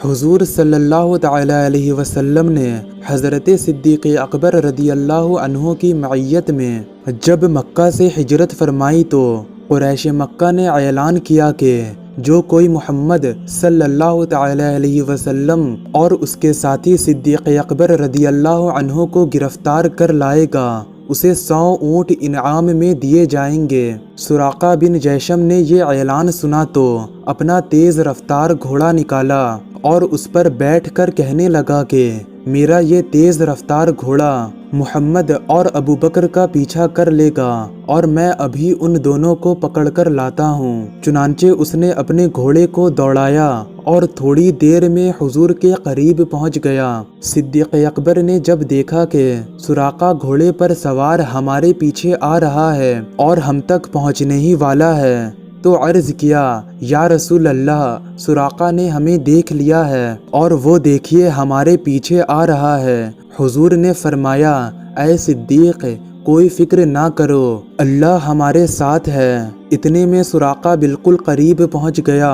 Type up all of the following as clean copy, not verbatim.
حضور صلی اللہ تعالی علیہ وسلم نے حضرت صدیق اکبر رضی اللہ عنہ کی معیت میں جب مکہ سے ہجرت فرمائی تو قریش مکہ نے اعلان کیا کہ جو کوئی محمد صلی اللہ تعالی علیہ وسلم اور اس کے ساتھی صدیق اکبر رضی اللہ عنہ کو گرفتار کر لائے گا اسے 100 اونٹ انعام میں دیے جائیں گے۔ سراقہ بن جیشم نے یہ اعلان سنا تو اپنا تیز رفتار گھوڑا نکالا اور اس پر بیٹھ کر کہنے لگا کہ میرا یہ تیز رفتار گھوڑا محمد اور ابو بکر کا پیچھا کر لے گا اور میں ابھی ان دونوں کو پکڑ کر لاتا ہوں۔ چنانچہ اس نے اپنے گھوڑے کو دوڑایا اور تھوڑی دیر میں حضور کے قریب پہنچ گیا۔ صدیق اکبر نے جب دیکھا کہ سراقہ گھوڑے پر سوار ہمارے پیچھے آ رہا ہے اور ہم تک پہنچنے ہی والا ہے تو عرض کیا یا رسول اللہ، سراقہ نے ہمیں دیکھ لیا ہے اور وہ دیکھیے ہمارے پیچھے آ رہا ہے۔ حضور نے فرمایا اے صدیق، کوئی فکر نہ کرو، اللہ ہمارے ساتھ ہے۔ اتنے میں سراقہ بالکل قریب پہنچ گیا۔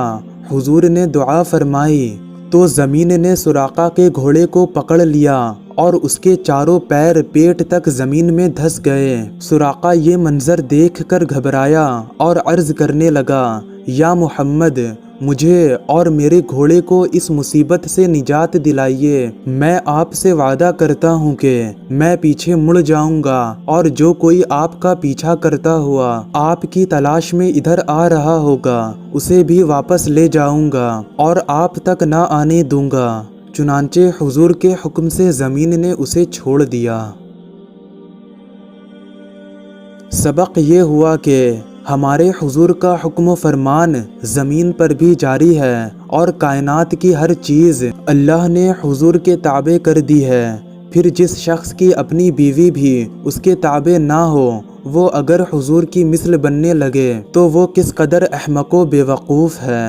حضور نے دعا فرمائی تو زمین نے سراقہ کے گھوڑے کو پکڑ لیا اور اس کے چاروں پیر پیٹ تک زمین میں دھس گئے۔ سراقہ یہ منظر دیکھ کر گھبرایا اور عرض کرنے لگا یا محمد، مجھے اور میرے گھوڑے کو اس مصیبت سے نجات دلائیے۔ میں آپ سے وعدہ کرتا ہوں کہ میں پیچھے مڑ جاؤں گا اور جو کوئی آپ کا پیچھا کرتا ہوا آپ کی تلاش میں ادھر آ رہا ہوگا اسے بھی واپس لے جاؤں گا اور آپ تک نہ آنے دوں گا۔ چنانچہ حضور کے حکم سے زمین نے اسے چھوڑ دیا۔ سبق یہ ہوا کہ ہمارے حضور کا حکم و فرمان زمین پر بھی جاری ہے اور کائنات کی ہر چیز اللہ نے حضور کے تابع کر دی ہے۔ پھر جس شخص کی اپنی بیوی بھی اس کے تابع نہ ہو وہ اگر حضور کی مثل بننے لگے تو وہ کس قدر احمق و بیوقوف ہے۔